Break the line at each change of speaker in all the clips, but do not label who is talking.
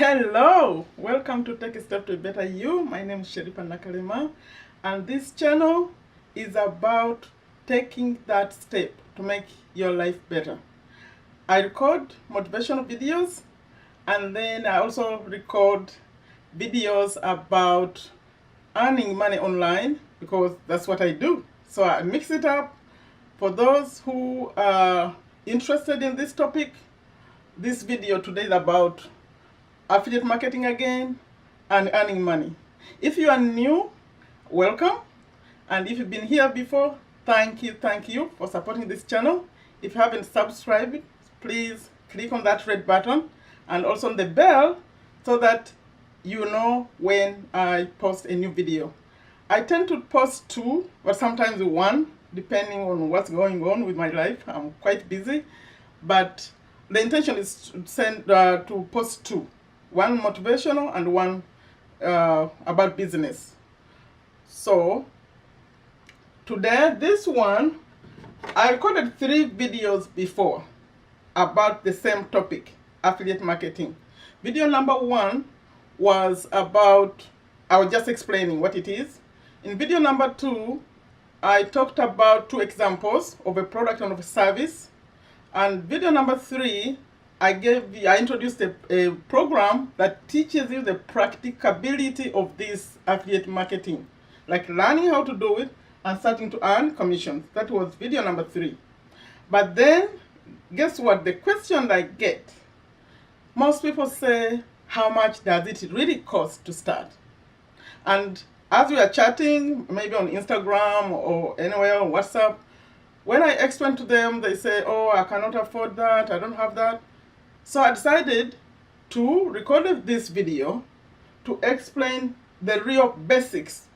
Hello, welcome to Take a Step to a Better You. My name is Sherifa Nakalema, and this channel is about taking that step to make your life better. I record motivational videos, and then I also record videos about earning money online because that's what I do. So I mix it up for those who are interested in this topic. This video today is about affiliate marketing again and earning money. If you are new, welcome, and if you've been here before, thank you for supporting this channel. If you haven't subscribed, please click on that red button and also on the bell so that you know when I post a new video. I tend to post 2 but sometimes 1 depending on what's going on with my life. I'm quite busy, but the intention is to post 2. One motivational and one about business. So today, this one, I recorded 3 videos before about the same topic, affiliate marketing. Video number 1 was about, I was just explaining what it is. In video number 2, I talked about 2 examples of a product and of a service. And video number 3, I introduced a program that teaches you the practicability of this affiliate marketing, like learning how to do it and starting to earn commissions. That was video number 3. But then, guess what? The question I get, most people say, how much does it really cost to start? And as we are chatting, maybe on Instagram or anywhere on WhatsApp, when I explain to them, they say, oh, I cannot afford that, I don't have that. So I decided to record this video to explain the real basics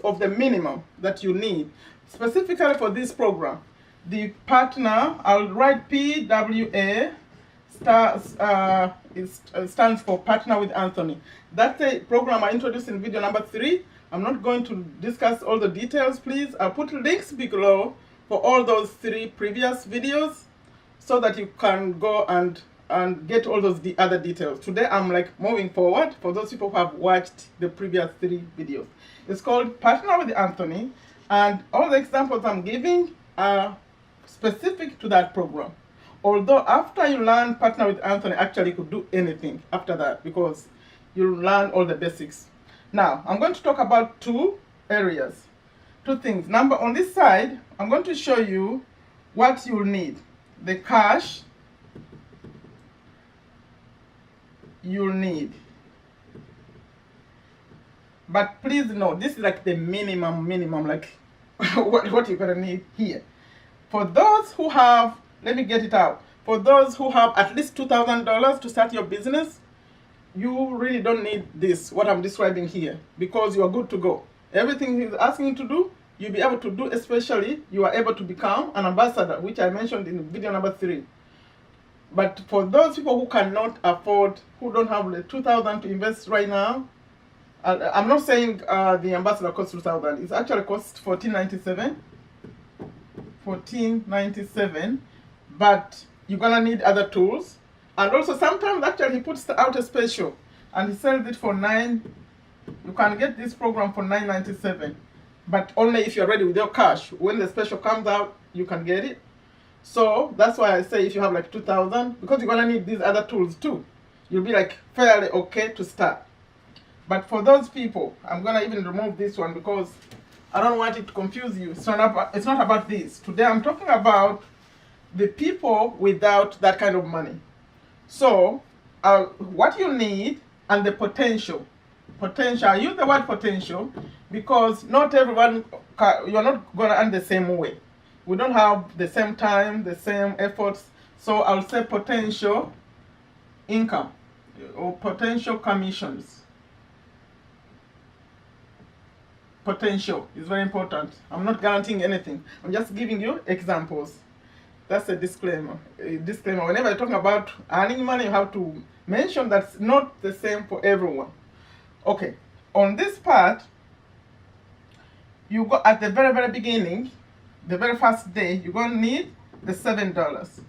of the minimum that you need, specifically for this program. The partner, I'll write PWA, it stands for Partner with Anthony. That's a program I introduced in video number 3. I'm not going to discuss all the details, please. I'll put links below for all those 3 previous videos so that you can go and get all those other details. Today I'm like moving forward for those people who have watched the previous 3 videos. It's called Partner with Anthony, and all the examples I'm giving are specific to that program. Although after you learn Partner with Anthony, actually you could do anything after that because you learn all the basics. Now I'm going to talk about 2 areas, 2 things. Number, on this side, I'm going to show you what you'll need. The cash you'll need. But please know, this is like the minimum, like what you're gonna need here. For those who have, let me get it out. For those who have at least $2,000 to start your business, you really don't need this, what I'm describing here, because you are good to go. Everything he's asking you to do, you'll be able to do, especially you are able to become an ambassador, which I mentioned in video number 3. But for those people who cannot afford, who don't have the $2,000 to invest right now, I'm not saying the ambassador costs $2,000. It actually costs $14.97. $14.97. But you're gonna need other tools. And also sometimes actually he puts out a special and he sells it for $9. You can get this program for $9.97. But only if you're ready with your cash. When the special comes out, you can get it. So that's why I say if you have like 2,000, because you're gonna need these other tools too, you'll be like fairly okay to start. But for those people, I'm gonna even remove this one because I don't want it to confuse you. It's not about this. Today I'm talking about the people without that kind of money. So what you need and the potential. I use the word potential because not everyone, you're not gonna earn the same way. We don't have the same time, the same efforts. So I'll say potential income or potential commissions. Potential is very important. I'm not guaranteeing anything. I'm just giving you examples. That's a disclaimer. Whenever you're talking about earning money, you have to mention that's not the same for everyone. Okay. On this part, you go at the very beginning. The very first day, you're going to need the $7.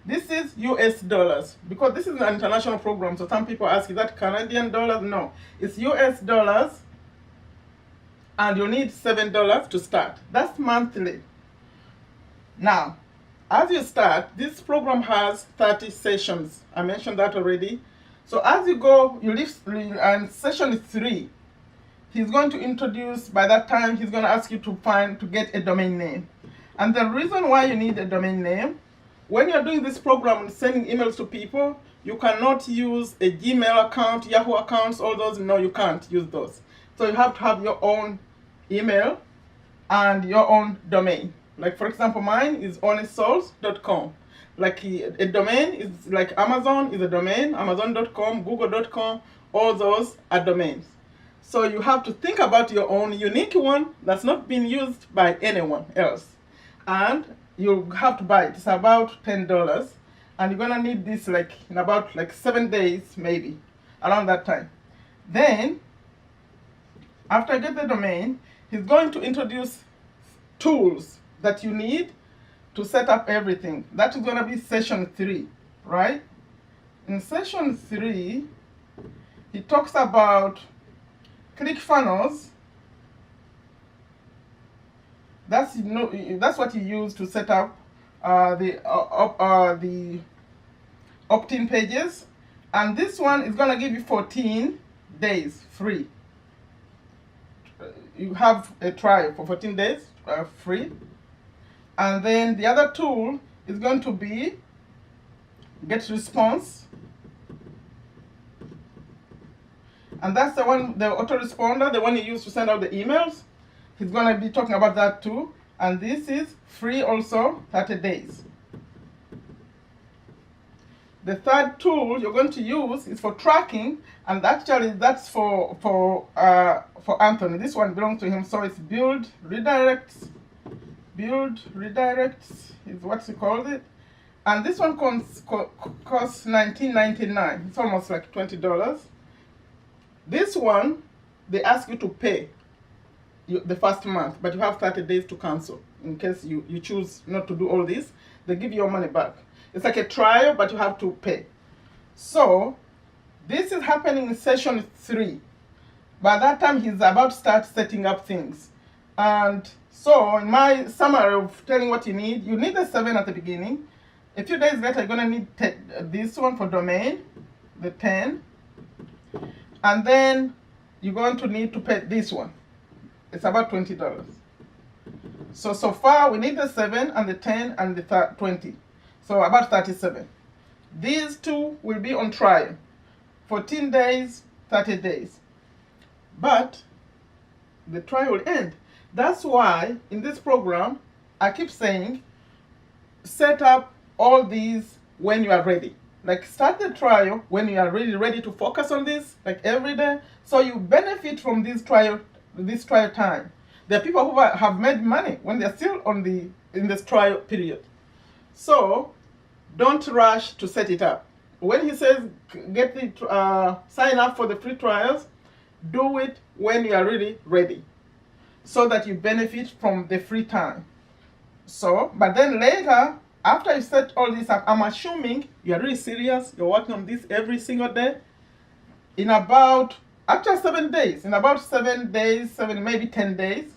This is US dollars because this is an international program. So some people ask, is that Canadian dollars? No, it's US dollars, and you need $7 to start. That's monthly. Now, as you start, this program has 30 sessions. I mentioned that already. So as you go, you leave, and session 3, he's going to introduce, by that time, he's going to ask you to get a domain name. And the reason why you need a domain name, when you're doing this program and sending emails to people, you cannot use a Gmail account, Yahoo accounts, all those. No, you can't use those. So you have to have your own email and your own domain. Like, for example, mine is honestsouls.com. Like, a domain is like Amazon is a domain, amazon.com, google.com, all those are domains. So you have to think about your own unique one that's not been used by anyone else. And you have to buy it. It's about $10. And you're gonna need this like in about like 7 days, maybe, around that time. Then, after I get the domain, he's going to introduce tools that you need to set up everything. That is gonna be session 3, right? In session 3, he talks about ClickFunnels. That's what you use to set up the opt-in pages, and this one is gonna give you 14 days free. You have a trial for 14 days free, and then the other tool is going to be Get Response, and that's the one, the autoresponder, the one you use to send out the emails. He's going to be talking about that too. And this is free also, 30 days. The third tool you're going to use is for tracking, and actually that's for Anthony. This one belongs to him, so it's Build Redirects. Build Redirects is what he called it. And this one costs $19.99. It's almost like $20. This one, they ask you to pay the first month, but you have 30 days to cancel. In case you choose not to do all this, they give you your money back. It's like a trial, but you have to pay. So this is happening in session 3. By that time, he's about to start setting up things. And so in my summary of telling what you need the 7 at the beginning. A few days later, you're going to need this one for domain, the 10. And then you're going to need to pay this one. It's about $20. So far we need the 7 and the 10 and the 20. So about 37. These two will be on trial. 14 days, 30 days. But the trial will end. That's why in this program, I keep saying, set up all these when you are ready. Like, start the trial when you are really ready to focus on this, like every day. So you benefit from this trial time. There are people who have made money when they're still in this trial period. So don't rush to set it up. When he says sign up for the free trials, do it when you are really ready, so that you benefit from the free time. But then later, after you set all this up, I'm assuming you're really serious, you're working on this every single day, after 7 days, in about 7 days, maybe 10 days.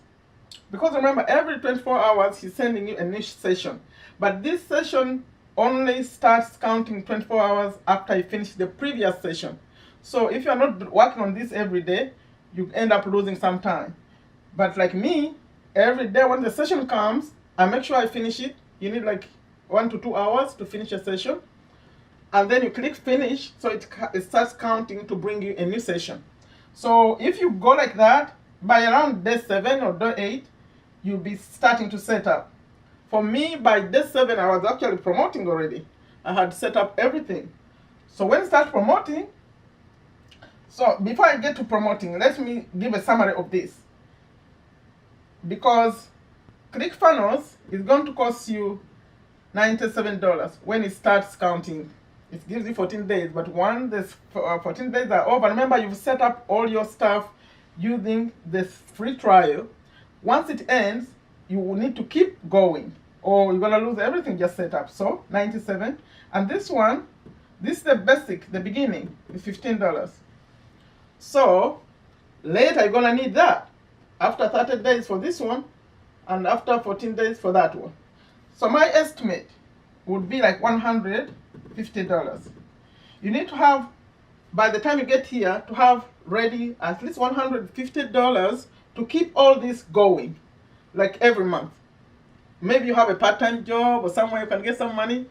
Because remember, every 24 hours, he's sending you a niche session. But this session only starts counting 24 hours after you finish the previous session. So if you're not working on this every day, you end up losing some time. But like me, every day when the session comes, I make sure I finish it. You need like 1 to 2 hours to finish a session. And then you click finish, so it starts counting to bring you a new session. So if you go like that, by around day 7 or day 8, you'll be starting to set up. For me, by day 7, I was actually promoting already. I had set up everything. So when I start promoting, so before I get to promoting, let me give a summary of this. Because ClickFunnels is going to cost you $97 when it starts counting. It gives you 14 days, but once the 14 days are over, remember you've set up all your stuff using this free trial. Once it ends, you will need to keep going. or you're gonna lose everything just set up. So 97. And this one, this is the basic, the beginning, is $15. So later you're gonna need that after 30 days for this one, and after 14 days for that one. So my estimate would be like $150. You need to have, by the time you get here, to have ready at least $150 to keep all this going, like every month. Maybe you have a part-time job or somewhere you can get some money.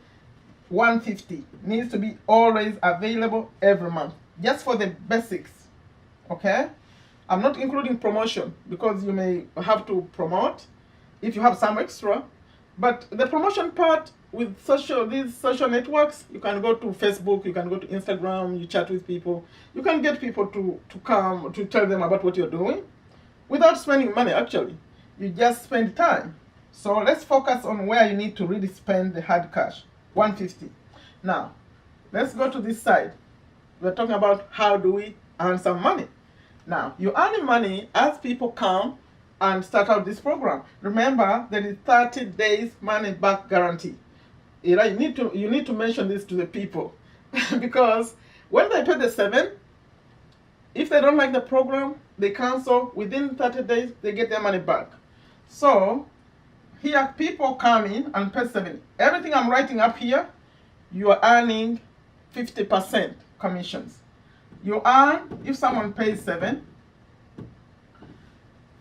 $150 needs to be always available every month, just for the basics. Okay, I'm not including promotion because you may have to promote if you have some extra. But the promotion part with these social networks, you can go to Facebook, you can go to Instagram, you chat with people, you can get people to come to tell them about what you're doing without spending money. Actually, you just spend time. So let's focus on where you need to really spend the hard cash. $150. Now let's go to this side. We're talking about how do we earn some money. Now you earn money as people come and start out this program. Remember, there is 30 days money back guarantee. You need to mention this to the people because when they pay the 7, if they don't like the program, they cancel. Within 30 days, they get their money back. So here, people come in and pay 7. Everything I'm writing up here, you are earning 50% commissions. You earn if someone pays 7.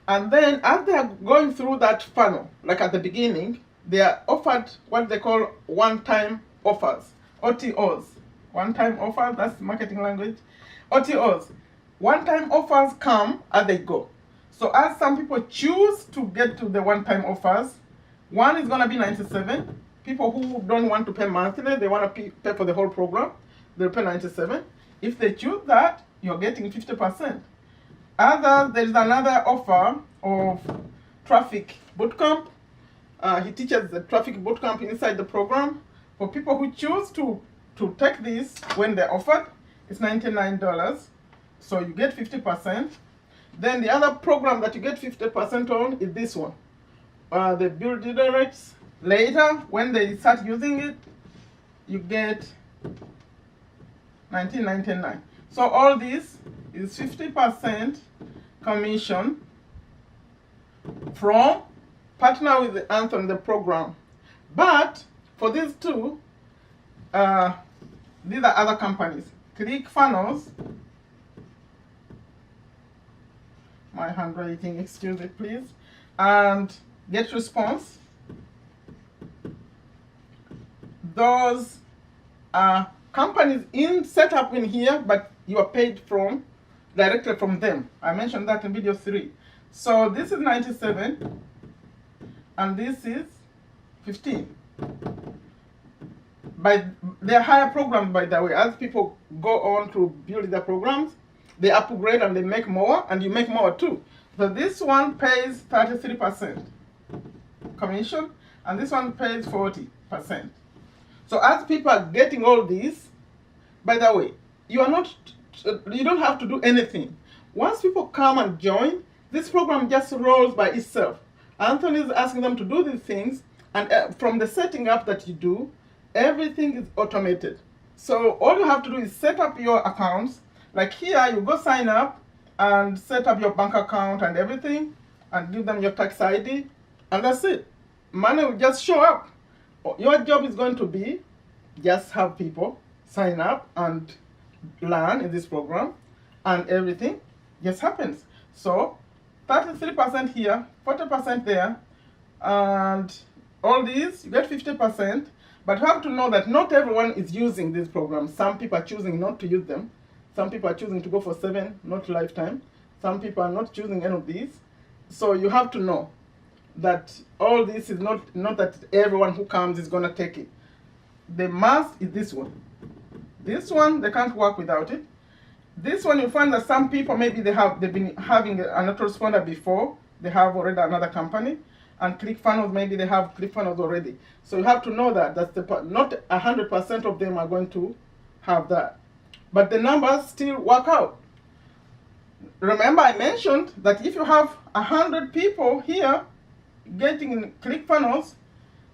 And then as they are going through that funnel, like at the beginning, they are offered what they call one-time offers, OTOs. One-time offers, that's marketing language. OTOs. One-time offers come as they go. So as some people choose to get to the one-time offers, one is going to be 97. People who don't want to pay monthly, they want to pay for the whole program, they'll pay 97. If they choose that, you're getting 50%. Others, there's another offer of traffic bootcamp. He teaches the traffic bootcamp inside the program. For people who choose to take this when they're offered, it's $99. So you get 50%. Then the other program that you get 50% on is this one. The build directs. Later, when they start using it, you get $19.99. So all this is 50% commission from partner with Anthony the program. But for these two, these are other companies. ClickFunnels, my handwriting, excuse it please, and GetResponse. Those are companies set up in here, but you are paid directly from them. I mentioned that in video 3. So this is 97 and this is 15. They're higher programs, by the way. As people go on to build their programs, they upgrade and they make more, and you make more too. So this one pays 33% commission and this one pays 40%. So as people are getting all these, by the way, you don't have to do anything. Once people come and join, this program just rolls by itself. Anthony is asking them to do these things, and from the setting up that you do, everything is automated. So all you have to do is set up your accounts. Like here, you go sign up and set up your bank account and everything, and give them your tax ID, and that's it. Money will just show up. Your job is going to be just have people sign up and learn in this program, and everything just happens. So 33% here, 40% there, and all these you get 50%. But you have to know that not everyone is using these programs. Some people are choosing not to use them. Some people are choosing to go for 7, not lifetime. Some people are not choosing any of these. So you have to know that all this is not that everyone who comes is going to take it. The must is this one. This one, they can't work without it. This one, you find that some people, maybe they've been having an autoresponder before. They have already another company. And ClickFunnels, maybe they have ClickFunnels already. So you have to know that not 100% of them are going to have that. But the numbers still work out. Remember, I mentioned that if you have 100 people here getting in ClickFunnels,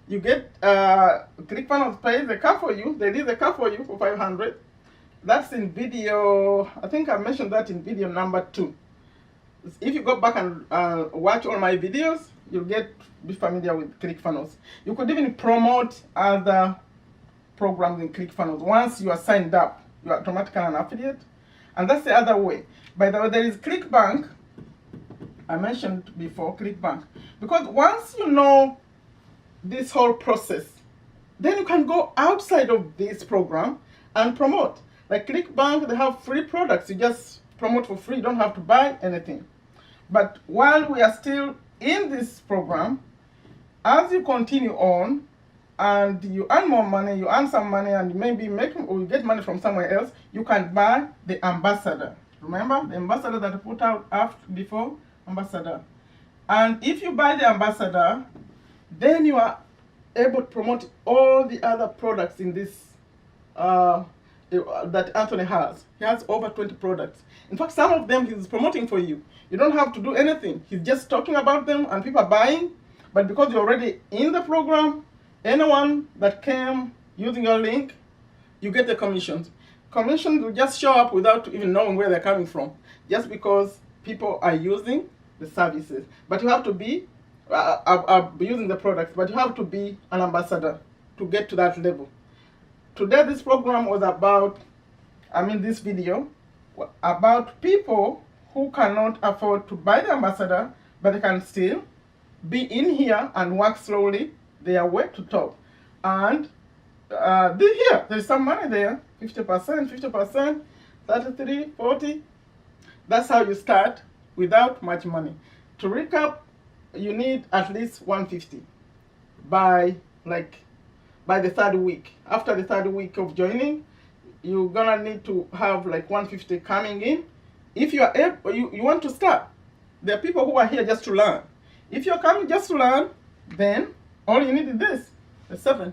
You get ClickFunnels pays a car for you. They leave the car for you for 500. That's in video. I think I mentioned that in video number 2. If you go back and watch all my videos, you'll be familiar with ClickFunnels. You could even promote other programs in ClickFunnels. Once you are signed up, you are automatically an affiliate. And that's the other way. By the way, there is ClickBank. I mentioned before ClickBank. Because once you know this whole process, then you can go outside of this program and promote. Like ClickBank, they have free products. You just promote for free. You don't have to buy anything. But while we are still in this program, as you continue on and you earn more money, you earn some money and maybe or you get money from somewhere else, you can buy the ambassador. Remember the ambassador that I put out before? Ambassador. And if you buy the ambassador, then you are able to promote all the other products in this that Anthony has. He has over 20 products. In fact, some of them he's promoting for you. You don't have to do anything. He's just talking about them and people are buying. But because you're already in the program, anyone that came using your link, you get the commissions. Commissions will just show up without even knowing where they're coming from, just because people are using the services. But you have to be using the products, but you have to be an ambassador to get to that level. Today this program was about, this video, about people who cannot afford to buy the ambassador, but they can still be in here and work slowly their way to top. And there's some money there, 50%, 33, 40. That's how you start without much money. To recap, you need at least 150 by the 3rd week. After the 3rd week of joining, you're gonna need to have like 150 coming in. If you are able, you want to start. There are people who are here just to learn. If you're coming just to learn, then all you need is this, the 7.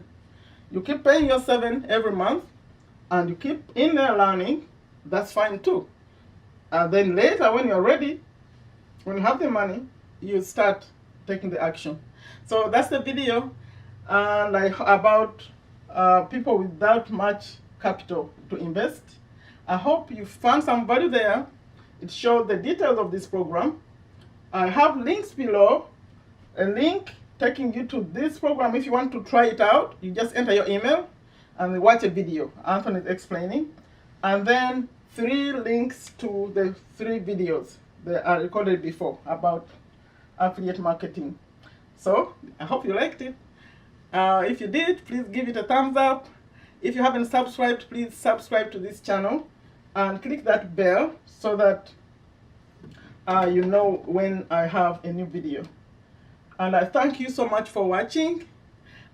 You keep paying your 7 every month, and you keep in there learning. That's fine too. And then later, when you're ready, when you have the money, you start taking the action. So that's the video, about people without much capital to invest. I hope you found somebody there. It shows the details of this program. I have links below, a link taking you to this program. If you want to try it out, you just enter your email and watch a video Anthony is explaining, and then 3 links to the 3 videos that I recorded before about affiliate marketing. So I hope you liked it. If you did, please give it a thumbs up. If you haven't subscribed, please subscribe to this channel and click that bell so that you know when I have a new video. And I thank you so much for watching.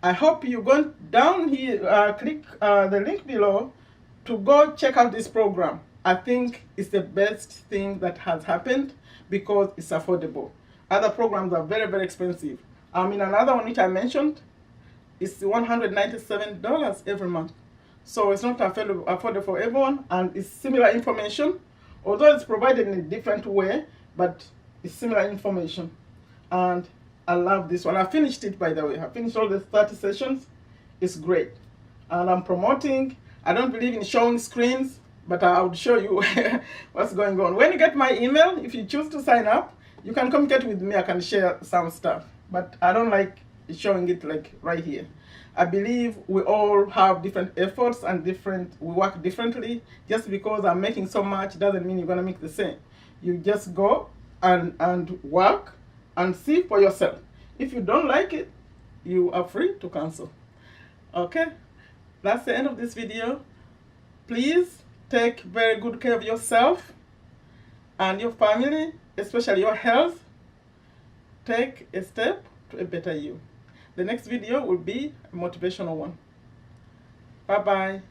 I hope you go down here, click the link below to go check out this program. I think it's the best thing that has happened because it's affordable. Other programs are very, very expensive. Another one which I mentioned is $197 every month. So it's not affordable for everyone, and it's similar information, although it's provided in a different way, but it's similar information. And I love this one. I finished it, by the way. I finished all the 30 sessions. It's great. And I'm promoting. I don't believe in showing screens, but I'll show you what's going on. When you get my email, if you choose to sign up, you can communicate with me. I can share some stuff, but I don't like showing it like right here. I believe we all have different efforts and we work differently. Just because I'm making so much doesn't mean you're gonna make the same. You just go and work and see for yourself. If you don't like it, you are free to cancel. Okay, that's the end of this video. Please take very good care of yourself and your family, especially your health. Take a step to a better you. The next video will be a motivational one. Bye-bye.